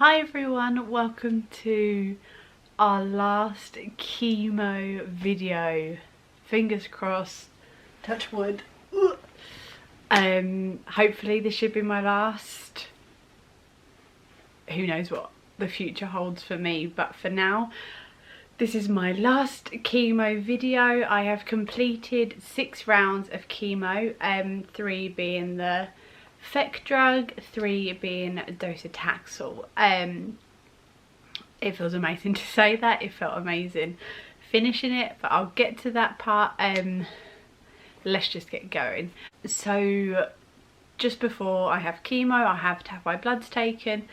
Hi everyone, welcome to our last chemo video. Fingers crossed, touch wood. Hopefully this should be my last. Who knows what the future holds for me, but for now this is my last chemo video. I have completed 6 rounds of chemo, 3 being the Picc drug, 3 being docetaxel. It feels amazing to say that. It felt amazing finishing it, but I'll get to that part. Let's just get going. So just before I have chemo, I have to have my bloods taken,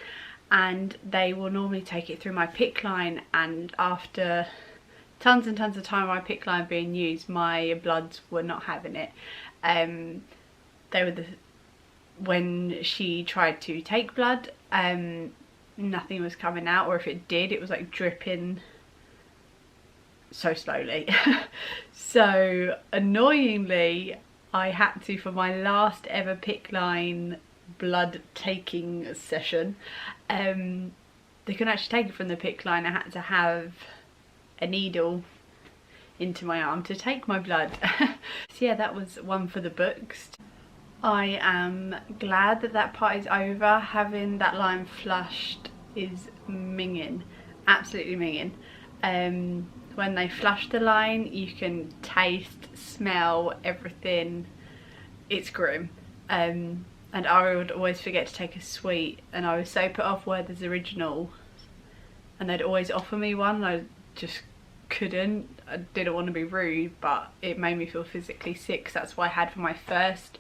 and they will normally take it through my Picc line, and after tons and tons of time my Picc line being used, my bloods were not having it. They were when she tried to take blood, nothing was coming out, or if it did, it was like dripping so slowly. So annoyingly, I had to, for my last ever Picc line blood taking session, they couldn't actually take it from the Picc line. I had to have a needle into my arm to take my blood. So yeah, that was one for the books. I am glad that that part is over. Having that line flushed is minging, absolutely minging. When they flush the line, you can taste, smell everything. It's grim. And I would always forget to take a sweet, and I was so put off Werther's Original, and they'd always offer me one and I just couldn't. I didn't want to be rude, but it made me feel physically sick, 'cause that's what I had for my first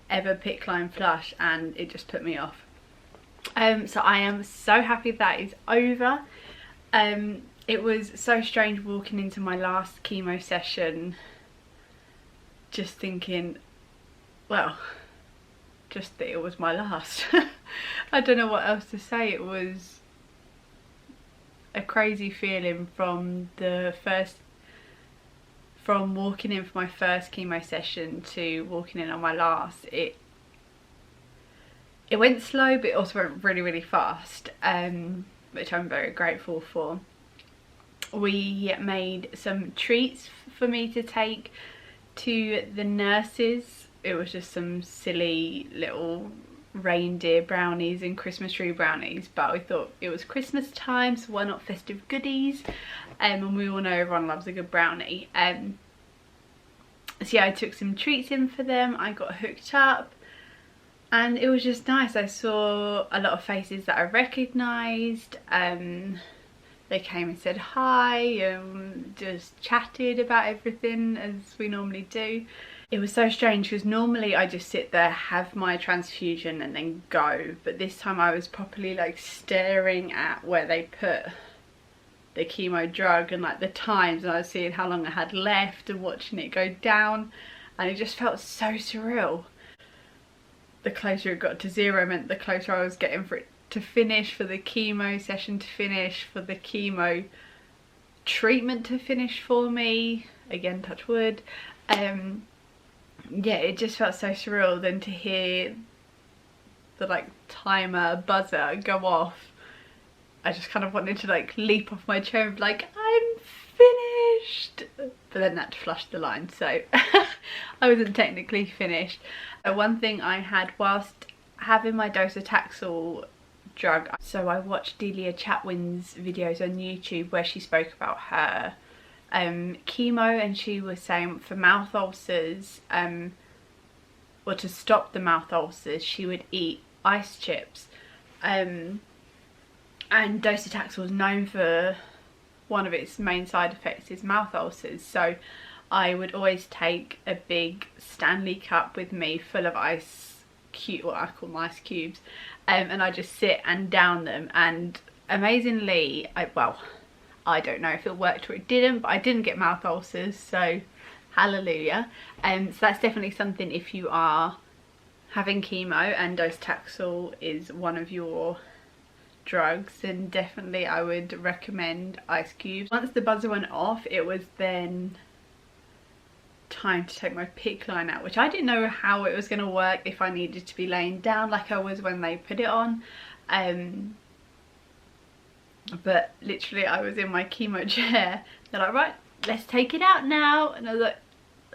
ever Picc line flush, and it just put me off. So I am so happy that is over. It was so strange walking into my last chemo session just thinking, well, just that it was my last. I don't know what else to say. It was a crazy feeling from walking in for my first chemo session to walking in on my last. It went slow, but it also went really, really fast, which I'm very grateful for. We made some treats for me to take to the nurses. It was just some silly little reindeer brownies and Christmas tree brownies, but we thought it was Christmas time, so why not festive goodies? And we all know everyone loves a good brownie. So yeah, I took some treats in for them. I got hooked up, and it was just nice. I saw a lot of faces that I recognised. They came and said hi, and just chatted about everything as we normally do. It was so strange, because normally I just sit there, have my transfusion and then go, but this time I was properly like staring at where they put the chemo drug and like the times, and I was seeing how long I had left and watching it go down, and it just felt so surreal. The closer it got to 0 meant the closer I was getting for it to finish, for the chemo session to finish, for the chemo treatment to finish for me, again touch wood. Yeah, it just felt so surreal. Then to hear the like timer buzzer go off, I just kind of wanted to like leap off my chair and be like, I'm finished, but then that flushed the line, so I wasn't technically finished. One thing I had whilst having my docetaxel drug, so I watched Delia Chatwin's videos on YouTube where she spoke about her chemo, and she was saying for mouth ulcers, or to stop the mouth ulcers, she would eat ice chips. And docetaxel is known for one of its main side effects is mouth ulcers, so I would always take a big Stanley cup with me full of ice cube, what I call them ice cubes, and I just sit and down them, and amazingly, I don't know if it worked or it didn't, but I didn't get mouth ulcers, so hallelujah. So that's definitely something, if you are having chemo and docetaxel is one of your drugs, then definitely I would recommend ice cubes. Once the buzzer went off, it was then time to take my Picc line out, which I didn't know how it was going to work, if I needed to be laying down like I was when they put it on. But literally I was in my chemo chair. They're like, right, let's take it out now. And I was like,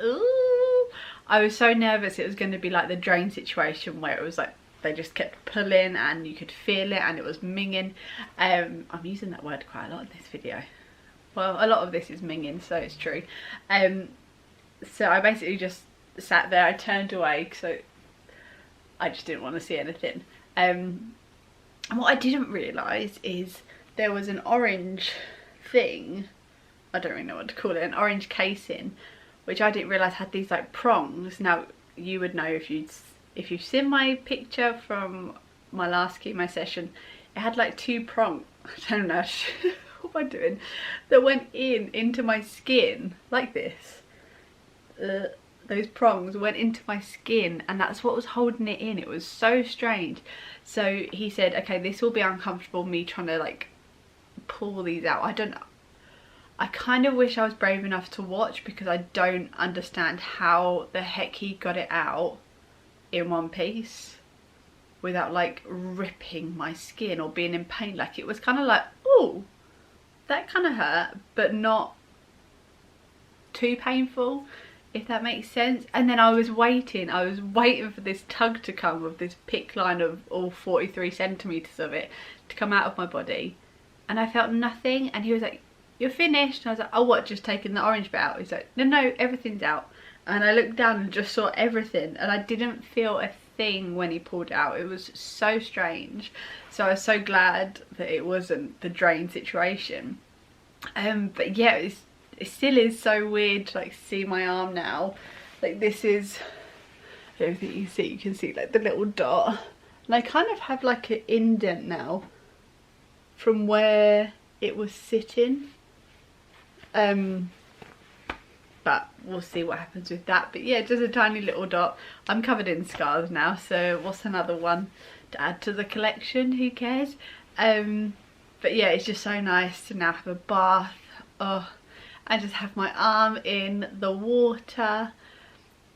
ooh. I was so nervous it was going to be like the drain situation where it was like they just kept pulling and you could feel it and it was minging. I'm using that word quite a lot in this video. Well, a lot of this is minging, so it's true. So I basically just sat there. I turned away so I just didn't want to see anything. And what I didn't realise is there was an orange thing, I don't really know what to call it, an orange casing, which I didn't realise had these like prongs. Now you would know if you've seen my picture from my last chemo session. It had like 2 prongs, I don't know, what am I doing, that went into my skin like this. Those prongs went into my skin and that's what was holding it in. It was so strange. So he said, okay, this will be uncomfortable, me trying to like pull these out. I don't know. I kind of wish I was brave enough to watch because I don't understand how the heck he got it out in one piece without like ripping my skin or being in pain. Like it was kind of like, oh, that kind of hurt, but not too painful, if that makes sense. And then I was waiting for this tug to come with this Picc line of all 43 centimetres of it to come out of my body, and I felt nothing. And he was like, you're finished. And I was like, oh, what, just taking the orange bit out? He's like, no, everything's out. And I looked down and just saw everything, and I didn't feel a thing when he pulled it out. It was so strange. So I was so glad that it wasn't the drain situation. But yeah, it still is so weird to like see my arm now. Like this is, I don't think you can see like the little dot, and I kind of have like an indent now from where it was sitting. But we'll see what happens with that. But yeah, just a tiny little dot. I'm covered in scars now, so what's another one to add to the collection? Who cares? But yeah, it's just so nice to now have a bath. Oh, I just have my arm in the water.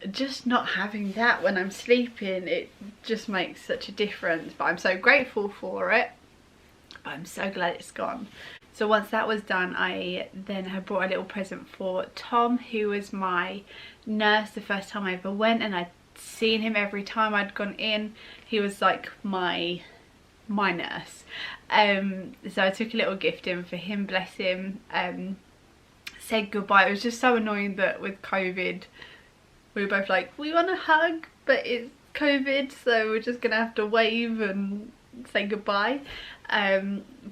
Just not having that when I'm sleeping, it just makes such a difference. But I'm so grateful for it. But I'm so glad it's gone. So once that was done, I then had brought a little present for Tom, who was my nurse the first time I ever went, and I'd seen him every time I'd gone in. He was like my nurse. So I took a little gift in for him, bless him. Said goodbye. It was just so annoying that with COVID, we were both like, we want a hug, but it's COVID, so we're just gonna have to wave and say goodbye.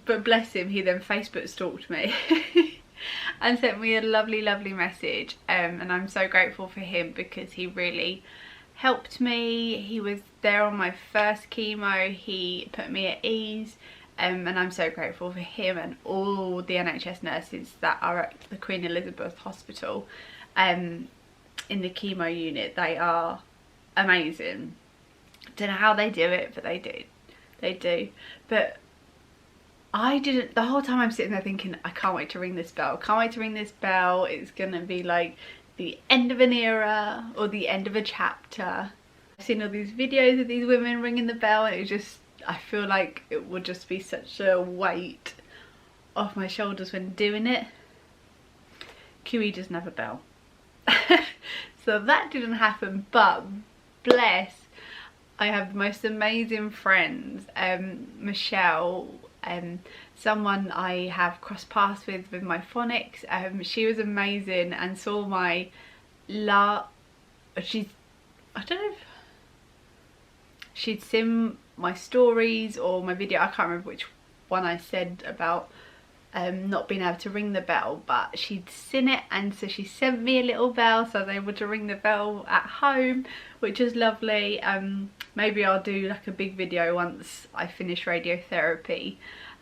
But bless him, he then Facebook stalked me and sent me a lovely message, and I'm so grateful for him because he really helped me. He was there on my first chemo. He put me at ease, and I'm so grateful for him and all the NHS nurses that are at the Queen Elizabeth Hospital in the chemo unit. They are amazing. Don't know how they do it, but they do. But I didn't, the whole time I'm sitting there thinking, I can't wait to ring this bell, it's gonna be like the end of an era or the end of a chapter. I've seen all these videos of these women ringing the bell, and it just, I feel like it would just be such a weight off my shoulders when doing it. QE doesn't have a bell. So that didn't happen, but bless, I have the most amazing friends. Michelle, someone I have crossed paths with my phonics. She was amazing and saw my I don't know if she'd seen my stories or my video. I can't remember which one I said about not being able to ring the bell, but she'd seen it, and so she sent me a little bell so I was able to ring the bell at home, which was lovely. Maybe I'll do like a big video once I finish radiotherapy,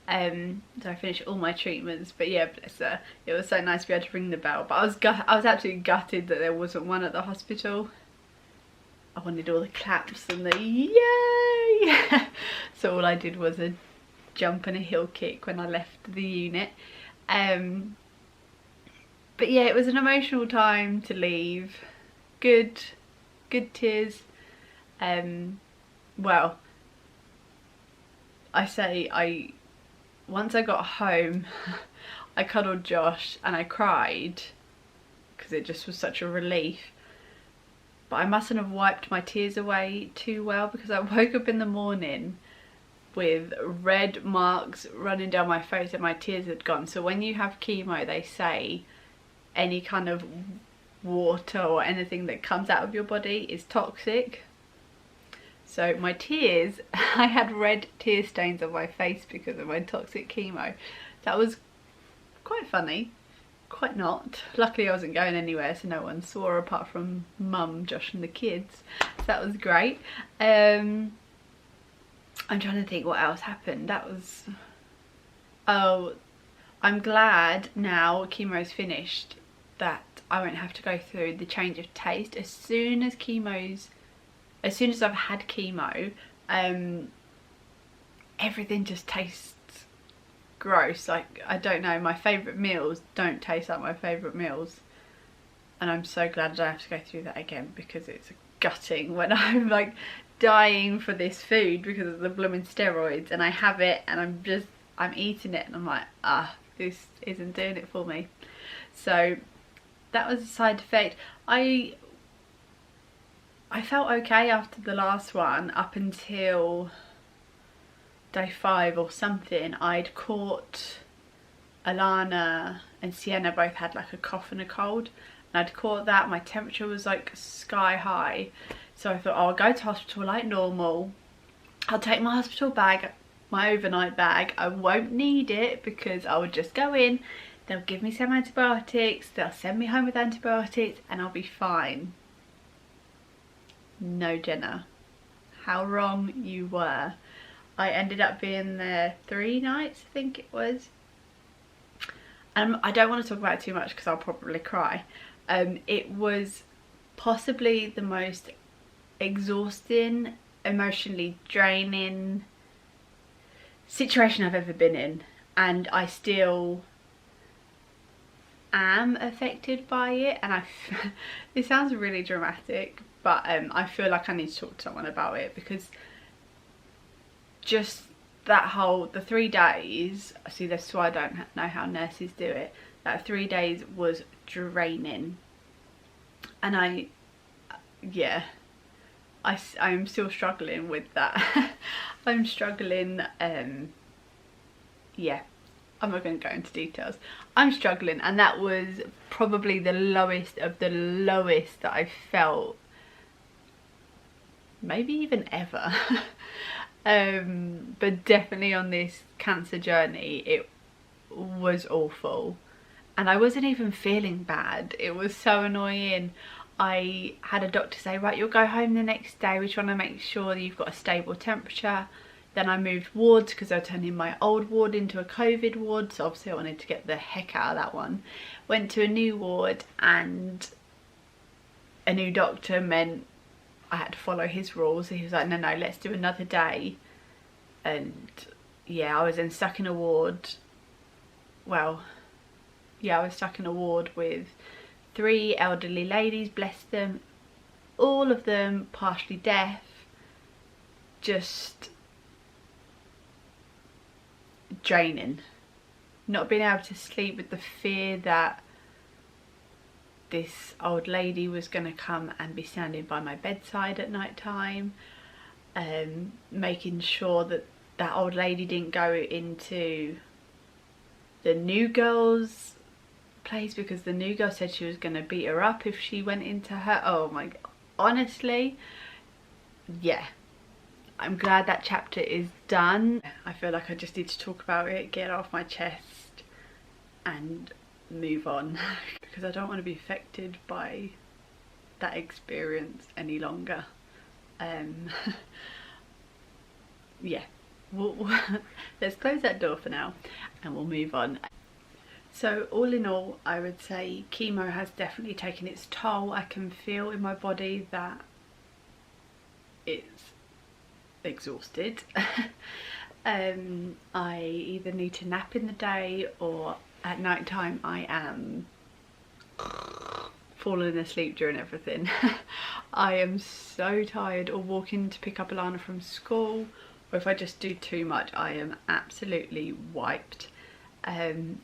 so I finish all my treatments. But yeah, bless her, it was so nice to be able to ring the bell. But I was absolutely gutted that there wasn't one at the hospital. I wanted all the claps and the yay. So all I did was a jump and a heel kick when I left the unit. But yeah, it was an emotional time to leave. Good tears. Well, I say once I got home, I cuddled Josh and I cried because it just was such a relief. But I mustn't have wiped my tears away too well, because I woke up in the morning with red marks running down my face and my tears had gone. So when you have chemo, they say any kind of water or anything that comes out of your body is toxic. So my tears, I had red tear stains on my face because of my toxic chemo. That was quite funny, quite not. Luckily I wasn't going anywhere, so no one saw apart from Mum, Josh and the kids. So that was great. I'm trying to think what else happened. That was... oh, I'm glad now chemo's finished that I won't have to go through the change of taste. As soon as I've had chemo, everything just tastes gross. Like, I don't know, my favourite meals don't taste like my favourite meals, and I'm so glad I don't have to go through that again, because it's gutting when I'm like dying for this food because of the blooming steroids, and I have it and I'm eating it and I'm like, this isn't doing it for me. So that was a side effect. I felt okay after the last one up until day 5 or something. I'd caught Alana and Sienna both had like a cough and a cold, and I'd caught that. My temperature was like sky high, so I thought, oh, I'll go to hospital like normal. I'll take my hospital bag, my overnight bag. I won't need it because I would just go in, they'll give me some antibiotics, they'll send me home with antibiotics and I'll be fine. No, Jenna, how wrong you were. I ended up being there 3 nights, I think it was. I don't want to talk about it too much because I'll probably cry. It was possibly the most exhausting, emotionally draining situation I've ever been in, and I still am affected by it. And it sounds really dramatic, but I feel like I need to talk to someone about it, because just the 3 days, see, that's why I don't know how nurses do it, that 3 days was draining. And I'm still struggling with that. I'm struggling, yeah, I'm not going to go into details. I'm struggling, and that was probably the lowest of the lowest that I felt, maybe even ever. But definitely on this cancer journey it was awful, and I wasn't even feeling bad. It was so annoying. I had a doctor say, right, you'll go home the next day, we just want to make sure that you've got a stable temperature. Then I moved wards because I was turning my old ward into a COVID ward, so obviously I wanted to get the heck out of that one. Went to a new ward, and a new doctor meant I had to follow his rules. He was like, no, let's do another day. And yeah, I was then stuck in a ward. Well, yeah, I was stuck in a ward with 3 elderly ladies, bless them, all of them partially deaf, just draining. Not being able to sleep with the fear that this old lady was going to come and be standing by my bedside at night time, making sure that that old lady didn't go into the new girl's place, because the new girl said she was going to beat her up if she went into her. Oh my god, honestly, yeah, I'm glad that chapter is done. I feel like I just need to talk about it, get it off my chest and move on, because I don't want to be affected by that experience any longer. Yeah, let's close that door for now and we'll move on. So all in all, I would say chemo has definitely taken its toll. I can feel in my body that it's exhausted. I either need to nap in the day, or at night time I am falling asleep during everything. I am so tired, or walking to pick up Alana from school, or if I just do too much, I am absolutely wiped. I'm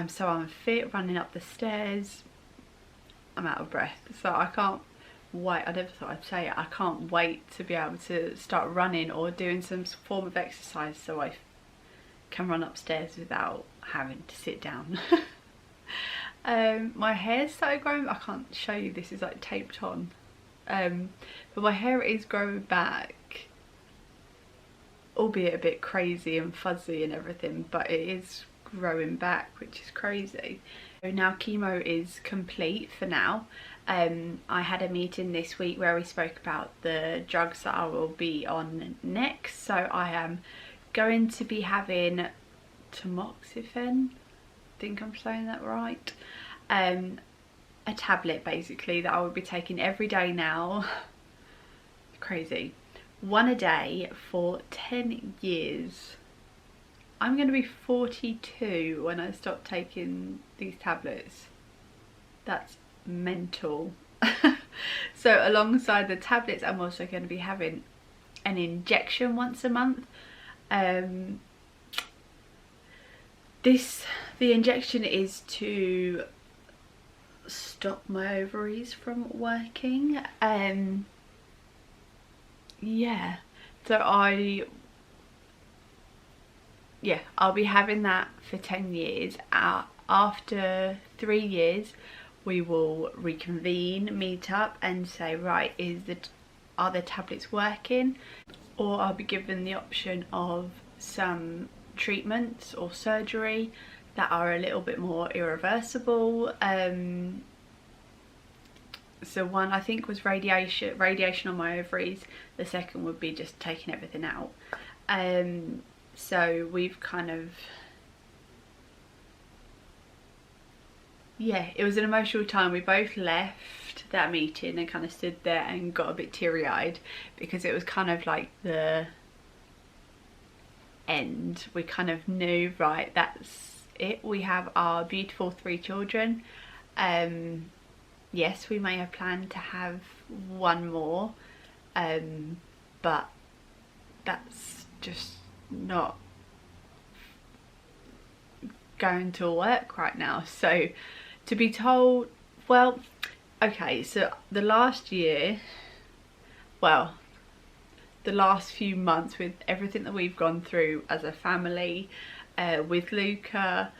so unfit running up the stairs. I'm out of breath, so I can't wait. I never thought I'd say it. I can't wait to be able to start running or doing some form of exercise so I can run upstairs without having to sit down. My hair started growing. I can't show you, this is like taped on, but my hair is growing back, albeit a bit crazy and fuzzy and everything, but it is growing back, which is crazy. So now chemo is complete for now. I had a meeting this week where we spoke about the drugs that I will be on next. So I am going to be having tamoxifen, I think I'm saying that right, a tablet basically that I will be taking every day now. Crazy. One a day for 10 years. I'm going to be 42 when I stop taking these tablets. That's mental. So alongside the tablets, I'm also going to be having an injection once a month. The injection is to stop my ovaries from working. Yeah, so I'll be having that for 10 years. After 3 years we will reconvene, meet up and say, right, are the tablets working? Or I'll be given the option of some treatments or surgery that are a little bit more irreversible. So one I think was radiation on my ovaries. The second would be just taking everything out. So we've kind of, yeah, it was an emotional time. We both left that meeting and kind of stood there and got a bit teary-eyed because it was kind of like the end. We kind of knew, right, that's it. We have our beautiful 3 children. Yes, we may have planned to have one more, but that's just not going to work right now. So to be told, well, okay, so the last year, well, the last few months with everything that we've gone through as a family, with Luca,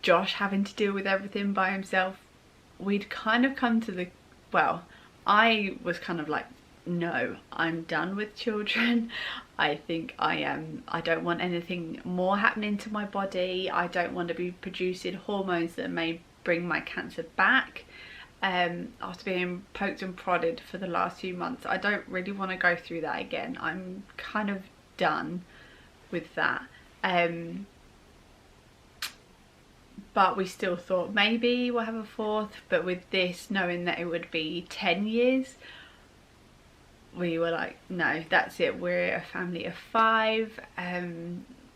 Josh having to deal with everything by himself, we'd kind of come to the, well, I was kind of like, no, I'm done with children. I think I don't want anything more happening to my body. I don't want to be producing hormones that may bring my cancer back. After being poked and prodded for the last few months, I don't really want to go through that again. I'm kind of done with that. But we still thought maybe we'll have a 4th, but with this, knowing that it would be 10 years, we were like, no, that's it. We're a family of 5.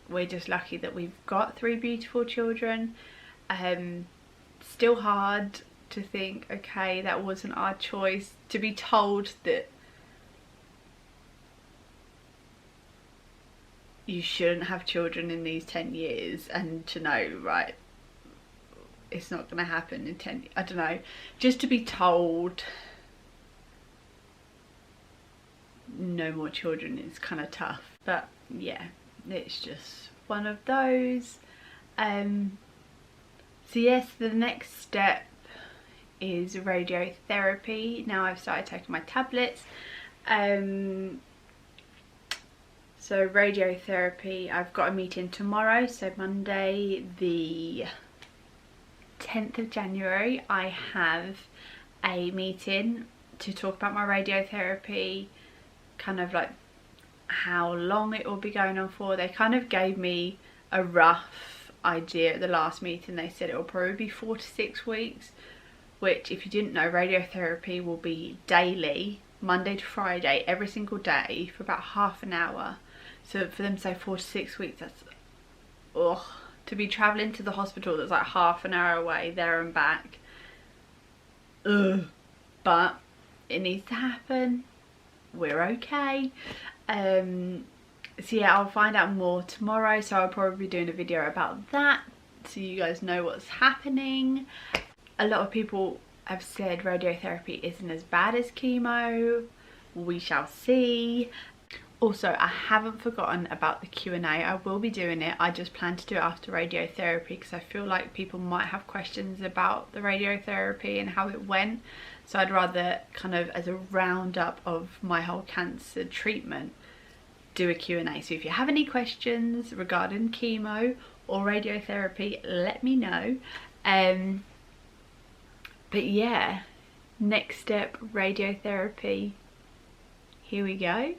We're just lucky that we've got 3 beautiful children. Still hard to think, okay, that wasn't our choice. To be told that you shouldn't have children in these 10 years and to know, right, it's not going to happen in 10, I don't know, just to be told no more children is kind of tough. But yeah, it's just one of those. So yes, the next step is radiotherapy. Now I've started taking my tablets. So radiotherapy, I've got a meeting tomorrow, so Monday the 10th of January I have a meeting to talk about my radiotherapy, kind of like how long it will be going on for. They kind of gave me a rough idea at the last meeting. They said it will probably be 4 to 6 weeks, which, if you didn't know, radiotherapy will be daily, Monday to Friday, every single day for about half an hour. So for them to say 4 to 6 weeks, that's, ugh. To be travelling to the hospital that's like half an hour away, there and back. Ugh. But it needs to happen. We're okay. So yeah, I'll find out more tomorrow, so I'll probably be doing a video about that so you guys know what's happening. A lot of people have said radiotherapy isn't as bad as chemo. We shall see. Also, I haven't forgotten about the Q&A. I will be doing it. I just plan to do it after radiotherapy because I feel like people might have questions about the radiotherapy and how it went. So I'd rather kind of, as a roundup of my whole cancer treatment, do a Q&A. So if you have any questions regarding chemo or radiotherapy, let me know. But yeah, next step, radiotherapy. Here we go.